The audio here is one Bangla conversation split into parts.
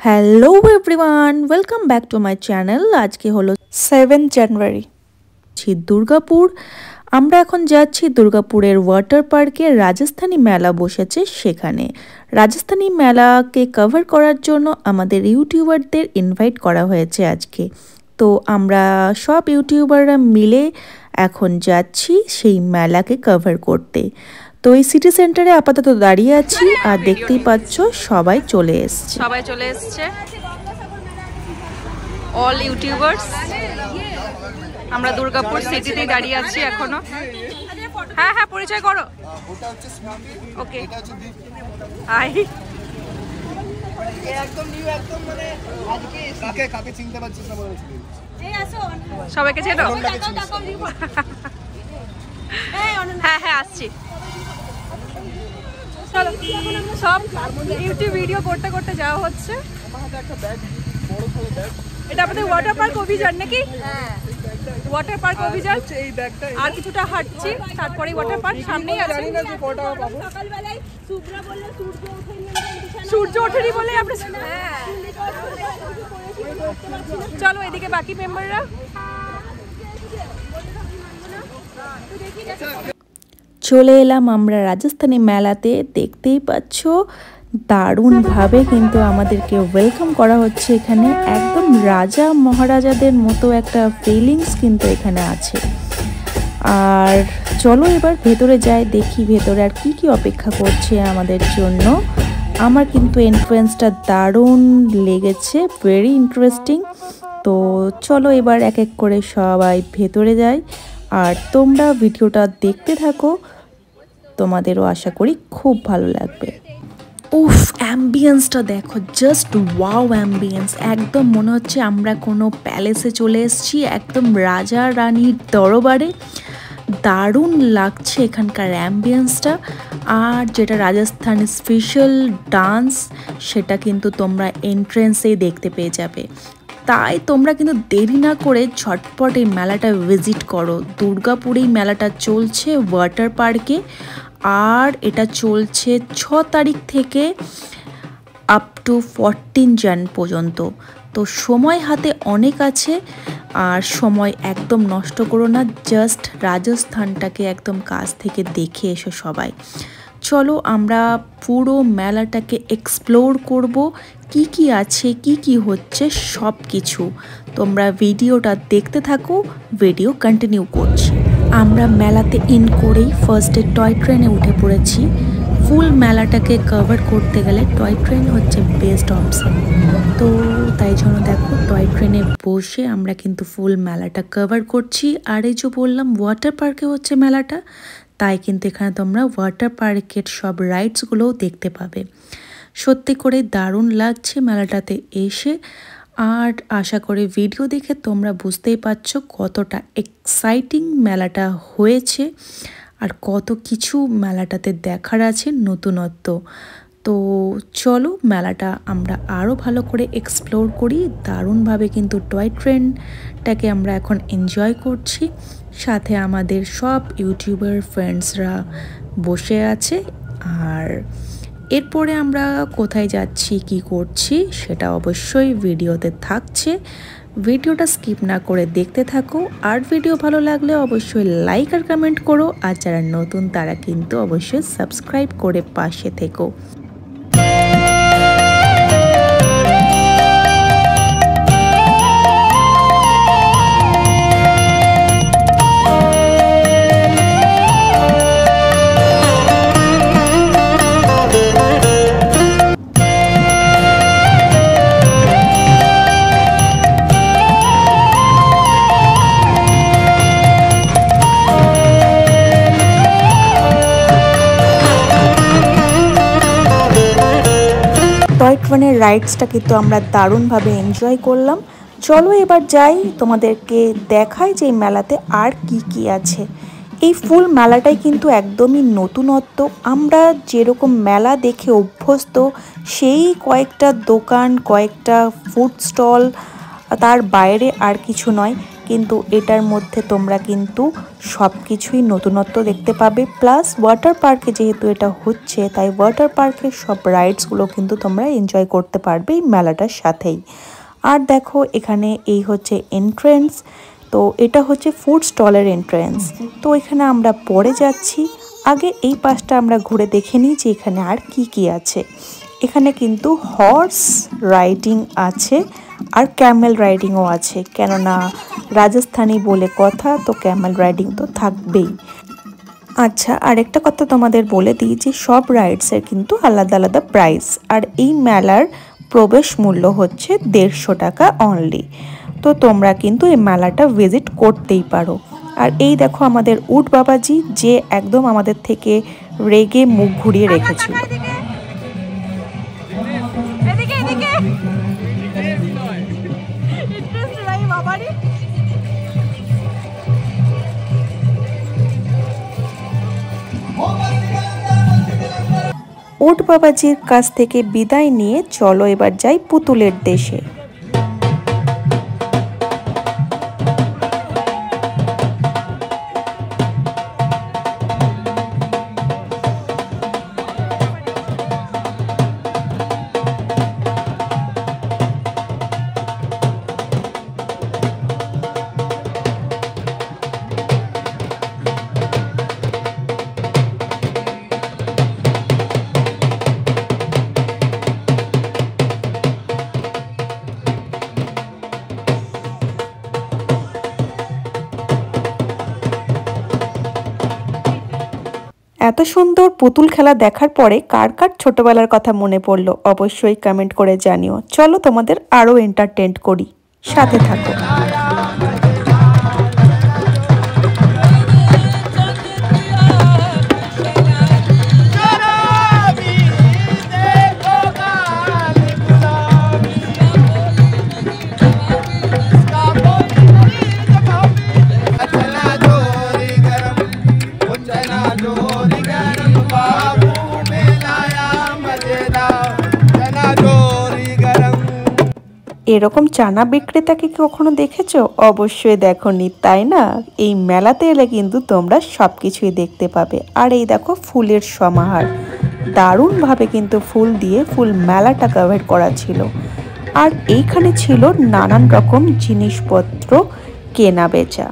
Hello everyone, welcome back to my channel. আজকে হলো 7 জানুয়ারি, দুর্গাপুর। আমরা এখন যাচ্ছি দুর্গাপুরের ওয়াটার পার্কে। রাজস্থানী মেলা বসেছে, সেখানে রাজস্থানী মেলাকে কভার করার জন্য আমাদের ইউটিউবারদের ইনভাইট করা হয়েছে আজকে। তো আমরা সব ইউটিউবাররা মিলে এখন যাচ্ছি সেই মেলাকে কভার করতে। তো এই সিটি সেন্টারে আপাতত দাঁড়িয়ে আছি, আর দেখতেই পাচ্ছ সবাই চলে এসছে। All YouTubers. আমরা দুর্গাপুর সিটিতে দাঁড়িয়ে আছি এখনো। হ্যাঁ হ্যাঁ, পরিচয় করো। ওকে, আই একদম নিউ, একদম মানে আজকে কাকে চিনতে পারছিস না বলেছিস? এই আসো, সবাইকে চেনো? হ্যাঁ হ্যাঁ, আসছি। চলো, সব ইউটিউব ভিডিও করতে করতে যাওয়া হচ্ছে। এটা আমাদের ওয়াটার পার্ক অভিযান নাকি? ওয়াটার পার্ক অভিযান। আর কিছুটা হাঁটছি, তারপরে ওয়াটার পার্ক সামনেই আছে। সূর্য ওঠেনি বলে আমরা। চলো এদিকে বাকি মেম্বাররা। চলে এলাম আমরা রাজস্থানী মেলাতে। দেখতেই পাচ্ছ দারুণভাবে কিন্তু আমাদেরকে ওয়েলকাম করা হচ্ছে এখানে। একদম রাজা মহারাজাদের মতো একটা ফিলিংস কিন্তু এখানে আছে। আর চলো এবার ভেতরে যাই, দেখি ভেতরে আর কি কি অপেক্ষা করছে আমাদের জন্য। আমার কিন্তু এন্ট্রেন্সটা দারুণ লেগেছে, ভেরি ইন্টারেস্টিং। তো চলো এবার এক এক করে সবাই ভেতরে যাই, আর তোমরা ভিডিওটা দেখতে থাকো, তোমাদেরও আশা করি খুব ভালো লাগবে। উফ, অ্যাম্বিয়েন্সটা দেখো, জাস্ট ওয়াও অ্যাম্বিয়েন্স। একদম মনে হচ্ছে আমরা কোনো প্যালেসে চলে এসেছি, একদম রাজা রানীর দরবারে। দারুণ লাগছে এখানকার অ্যাম্বিয়েন্সটা। আর যেটা রাজস্থানের স্পেশাল ডান্স, সেটা কিন্তু তোমরা এন্ট্রেন্সেই দেখতে পেয়ে যাবে। তাই তোমরা কিন্তু দেরি না করে ঝটপট এই মেলাটা ভিজিট করো। দুর্গাপুরেই মেলাটা চলছে ওয়াটার পার্কে, আর এটা চলছে 6 তারিখ থেকে আপ টু 14 জান পর্যন্ত। তো সময় হাতে অনেক আছে, আর সময় একদম নষ্ট করো না, জাস্ট রাজস্থানটাকে একদম কাছ থেকে দেখে এসো সবাই। চলো আমরা পুরো মেলাটাকে এক্সপ্লোর করব, কি কি আছে, কি কি হচ্ছে, সব কিছু তোমরা ভিডিওটা দেখতে থাকো। ভিডিও কন্টিনিউ করছি। আমরা মেলাতে ইন করেই ফার্স্টে টয় ট্রেনে উঠে পড়েছি। ফুল মেলাটাকে কভার করতে গেলে টয় ট্রেন হচ্ছে বেস্ট অপশন। তো তাই জন্য দেখো টয় ট্রেনে বসে আমরা কিন্তু ফুল মেলাটা কভার করছি। আর এই যে বললাম ওয়াটার পার্কে হচ্ছে মেলাটা, তাই কিন্তু এখানে তোমরা ওয়াটার পার্কের সব রাইডসগুলোও দেখতে পাবে। সত্যি করে দারুণ লাগছে মেলাটাতে এসে। আর আশা করি ভিডিও দেখে তোমরা বুঝতেই পারছো কতটা এক্সাইটিং মেলাটা হয়েছে, আর কত কিছু মেলাটাতে দেখার আছে নতুনত্ব। তো চলো মেলাটা আমরা আরও ভালো করে এক্সপ্লোর করি। দারুণভাবে কিন্তু টয় ট্রেনটাকে আমরা এখন এনজয় করছি। সাথে আমাদের সব ইউটিউবার ফ্রেন্ডসরা বসে আছে। আর এরপরে আমরা কোথায় যাচ্ছি, কি করছি, সেটা অবশ্যই ভিডিওতে থাকছে। ভিডিওটা স্কিপ না করে দেখতে থাকো। আর ভিডিও ভালো লাগলে অবশ্যই লাইক আর কমেন্ট করো। আর যারা নতুন তারা কিন্তু অবশ্যই সাবস্ক্রাইব করে পাশে থেকো। টয় ট্রেনের রাইডসটা কিন্তু আমরা দারুণভাবে এনজয় করলাম। চলো এবার যাই, তোমাদেরকে দেখাই যে এই মেলাতে আর কি কি আছে। এই ফুল মেলাটাই কিন্তু একদমই নতুনত্ব। আমরা যেরকম মেলা দেখে অভ্যস্ত, সেই কয়েকটা দোকান, কয়েকটা ফুড স্টল, তার বাইরে আর কিছু নয়। কিন্তু এটার মধ্যে তোমরা কিন্তু সব কিছুই নতুনত্ব দেখতে পাবে। প্লাস ওয়াটার পার্কে যেহেতু এটা হচ্ছে, তাই ওয়াটার পার্কের সব রাইডসগুলো কিন্তু তোমরা এনজয় করতে পারবে এই মেলাটার সাথেই। আর দেখো এখানে এই হচ্ছে এন্ট্রেন্স, তো এটা হচ্ছে ফুড স্টলের এন্ট্রেন্স। তো এখানে আমরা পরে যাচ্ছি, আগে এই পাশটা আমরা ঘুরে দেখে নিই যে এখানে আর কি কি আছে। এখানে কিন্তু হর্স রাইডিং আছে আর ক্যামেল রাইডিংও আছে, কেননা রাজস্থানী বলে কথা, তো ক্যামেল রাইডিং তো থাকবেই। আচ্ছা, আরেকটা কথা তোমাদের বলে দিই যে সব রাইডসের কিন্তু আলাদা আলাদা প্রাইস, আর এই মেলার প্রবেশ মূল্য হচ্ছে 150 টাকা অনলি। তো তোমরা কিন্তু এই মেলাটা ভিজিট করতেই পারো। আর এই দেখো আমাদের উট বাবাজি, যে একদম আমাদের থেকে রেগে মুখ ঘুরিয়ে রেখেছিল। উট বাবাজির কাছ থেকে বিদায় নিয়ে চলো এবার যাই পুতুলের দেশে। এত সুন্দর পুতুল খেলা দেখার পরে কার কার ছোটবেলার কথা মনে পড়লো অবশ্যই কমেন্ট করে জানিও। চলো তোমাদের আরো এন্টারটেইন করি, সাথে থাকো। এরকম চানা বিক্রেতাকে কখনো দেখেছো? অবশ্যই দেখোনি, তাই না? এই মেলাতে এলে কিন্তু তোমরা সবকিছুই দেখতে পাবে। আর এই দেখো ফুলের সমাহার, দারুণভাবে কিন্তু ফুল দিয়ে ফুল মেলাটা কভার করা ছিল। আর এইখানে ছিল নানান রকম জিনিসপত্র কেনা বেচা।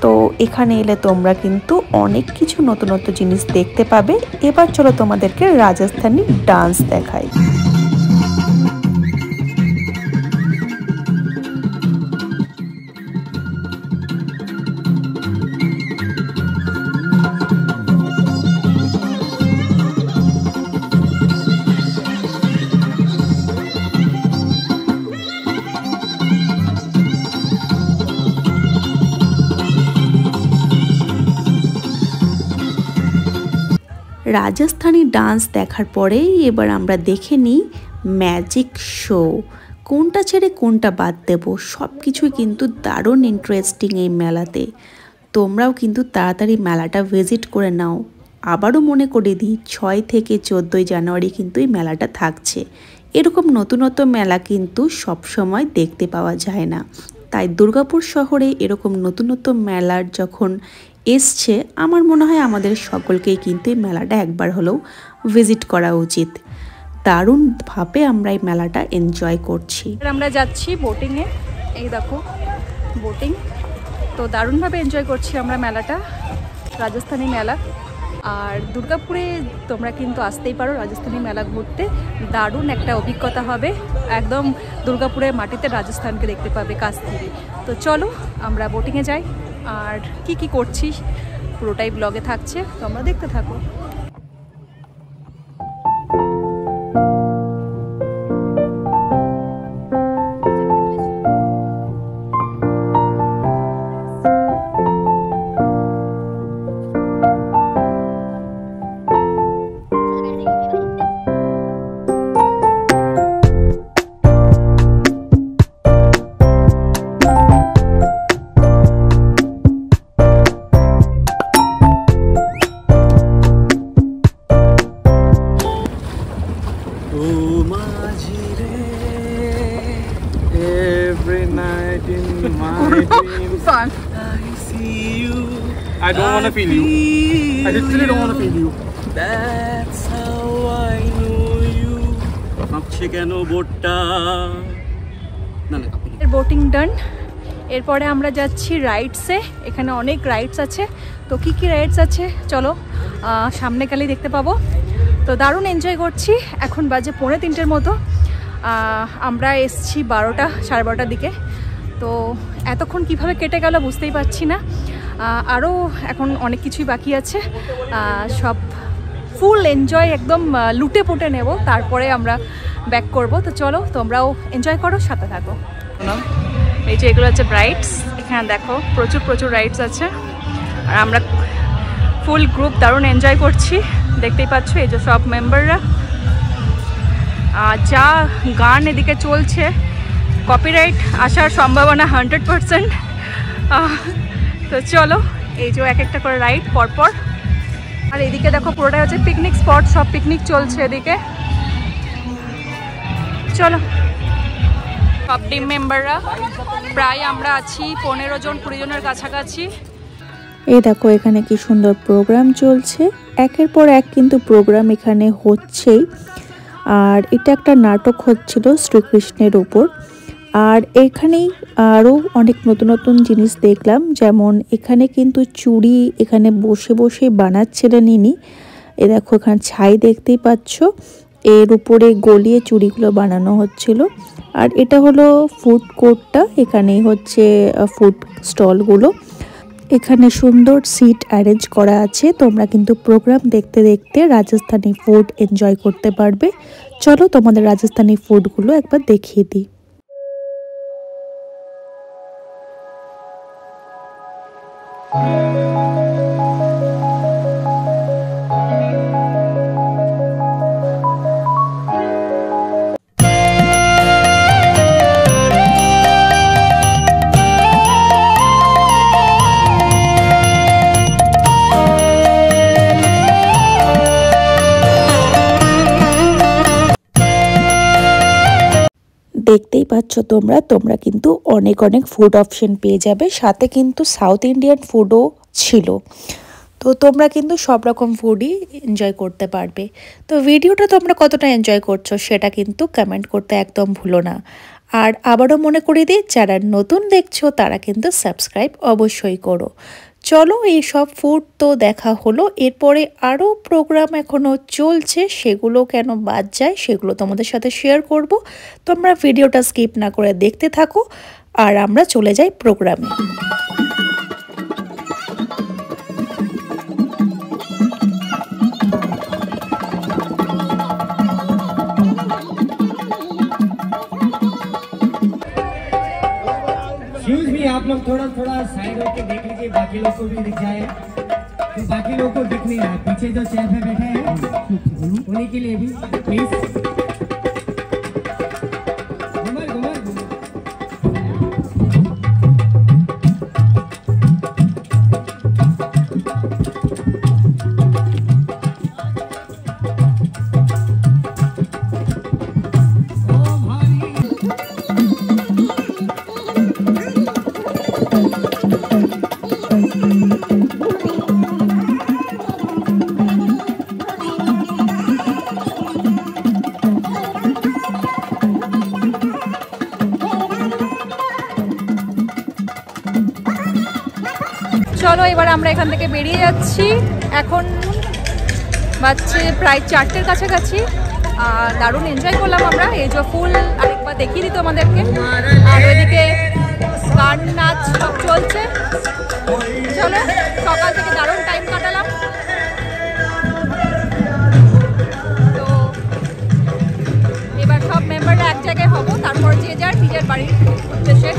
তো এখানে এলে তোমরা কিন্তু অনেক কিছু নতুন নতুন জিনিস দেখতে পাবে। এবার চলো তোমাদেরকে রাজস্থানী ডান্স দেখাই। রাজস্থানী ডান্স দেখার পরেই এবার আমরা দেখে নিই ম্যাজিক শো। কোনটা ছেড়ে কোনটা বাদ দেব, সব কিছুই কিন্তু দারুণ ইন্টারেস্টিং এই মেলাতে। তোমরাও কিন্তু তাড়াতাড়ি মেলাটা ভিজিট করে নাও। আবারও মনে করে দিই, 6 থেকে 14 জানুয়ারি কিন্তু এই মেলাটা থাকছে। এরকম নতুনত্ব মেলা কিন্তু সব সময় দেখতে পাওয়া যায় না, তাই দুর্গাপুর শহরে এরকম নতুনত্ব মেলার যখন এসছে, আমার মনে হয় আমাদের সকলকেই কিন্তু এই মেলাটা একবার হলেও ভিজিট করা উচিত। দারুণভাবে আমরা এই মেলাটা এনজয় করছি। আমরা যাচ্ছি বোটিংয়ে, এই দেখো বোটিং, তো দারুণভাবে এনজয় করছি আমরা মেলাটা, রাজস্থানী মেলা। আর দুর্গাপুরে তোমরা কিন্তু আসতেই পারো রাজস্থানী মেলা ঘুরতে, দারুণ একটা অভিজ্ঞতা হবে। একদম দুর্গাপুরের মাটিতে রাজস্থানকে দেখতে পাবে কাছ থেকে। তো চলো আমরা বোটিংয়ে যাই, আর কি কি করছি পুরোটাই ব্লগে থাকছে, তোমরা দেখতে থাকো। to feel you. I literally don't want to feel you. That's how I know you. কাঁপছে কেন বোটটা? না না কাঁপে। বোটিং ডান। এরপরে আমরা যাচ্ছি রাইডসে। এখানে অনেক রাইডস আছে, তো কি কি রাইডস আছে চলো সামনে গেলেই দেখতে পাবো। তো দারুণ এনজয় করছি। এখন বাজে 2:45 মতো। আমরা এসছি 12টা সাড়ে 12টার দিকে। তো এতক্ষণ কিভাবে কেটে গেল বুঝতেই পারছি না। আরও এখন অনেক কিছুই বাকি আছে। সব ফুল এনজয় একদম লুটে পুটে নেব, তারপরে আমরা ব্যাক করব। তো চলো তোমরাও এনজয় করো, সাথে থাকো। এই যে এগুলো হচ্ছে রাইডস। এখানে দেখো প্রচুর রাইডস আছে, আর আমরা ফুল গ্রুপ দারুণ এনজয় করছি। দেখতেই পাচ্ছ এই যে সব মেম্বাররা। যা গান এদিকে চলছে, কপিরাইট আসার সম্ভাবনা 100%। তো চলো এই যে এক একটা করে রাইড পরপর। আর এদিকে দেখো পুরোটাই হচ্ছে পিকনিক স্পট, সব পিকনিক চলছে এদিকে। চলো সব টিম মেম্বাররা, প্রায় আমরা আছি 15-20 জনের কাছাকাছি। এই দেখো এখানে কি সুন্দর প্রোগ্রাম চলছে, একের পর এক কিন্তু প্রোগ্রাম এখানে হচ্ছেই। আর এটা একটা নাটক হচ্ছিল শ্রীকৃষ্ণের উপর। আর এখানেই আরও অনেক নতুন জিনিস দেখলাম, যেমন এখানে কিন্তু চুড়ি এখানে বসে বসে বানাচ্ছিলেন ইনি। এ দেখো এখানে ছাই দেখতেই পাচ্ছ, এর উপরে গলিয়ে চুড়িগুলো বানানো হচ্ছিল। আর এটা হলো ফুড কোর্টটা, এখানেই হচ্ছে ফুড স্টলগুলো। এখানে সুন্দর সিট অ্যারেঞ্জ করা আছে, তোমরা কিন্তু প্রোগ্রাম দেখতে দেখতে রাজস্থানি ফুড এনজয় করতে পারবে। চলো তোমাদের রাজস্থানি ফুডগুলো একবার দেখিয়ে দিই। দেখতেই পাচ্ছ তোমরা কিন্তু অনেক ফুড অপশন পেয়ে যাবে, সাথে কিন্তু সাউথ ইন্ডিয়ান ফুডও ছিল। তো তোমরা কিন্তু সব রকম ফুডই এনজয় করতে পারবে। তো ভিডিওটা তোমরা কতটা এনজয় করছো সেটা কিন্তু কমেন্ট করতে একদম ভুলো না। আর আবারও মনে করিয়ে দিই, যারা নতুন দেখছো তারা কিন্তু সাবস্ক্রাইব অবশ্যই করো। চলো এই সব ফুড তো দেখা হলো, এরপরে আরও প্রোগ্রাম এখনও চলছে, সেগুলো কেন বাদ যায় সেগুলো তোমাদের সাথে শেয়ার করব। তোমরা ভিডিওটা স্কিপ না করে দেখতে থাকো, আর আমরা চলে যাই প্রোগ্রামে। आप लोग थोड़ा साइड होके देख लीजिए, बाकी लोग को भी दिख जाए। तो बाकी लोग को दिख नहीं रहा, पीछे जो चेयर पे बैठे हैं उन्हीं के लिए भी प्लीज। চলো এবার আমরা এখান থেকে বেরিয়ে যাচ্ছি। এখন বাজছে প্রায় 4টের কাছাকাছি। দারুণ এনজয় করলাম আমরা। এই যে ফুল আরেকবার দেখিয়ে দিত আমাদেরকে, আর ওইদিকে গান নাচ সব চলছে। চলো সকাল থেকে দারুণ টাইম কাটালাম। তো এবার সব মেম্বাররা এক জায়গায় হব, তারপর যে যার নিজের বাড়ির উদ্দেশ্যে।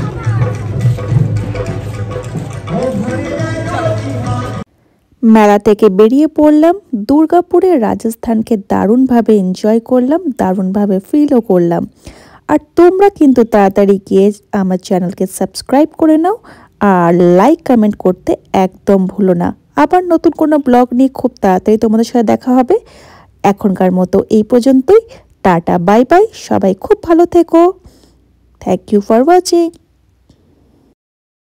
মেলা থেকে বেরিয়ে পড়লাম, দুর্গাপুরে রাজস্থানকে দারুণভাবে এনজয় করলাম, দারুণভাবে ফিলও করলাম। আর তোমরা কিন্তু তাড়াতাড়ি গিয়ে আমার চ্যানেলকে সাবস্ক্রাইব করে নাও, আর লাইক কমেন্ট করতে একদম ভুলো না। আবার নতুন কোনো ব্লগ নিয়ে খুব তাড়াতাড়ি তোমাদের সাথে দেখা হবে। এখনকার মতো এই পর্যন্তই, টাটা বাই বাই, সবাই খুব ভালো থেকো। Thank you for watching.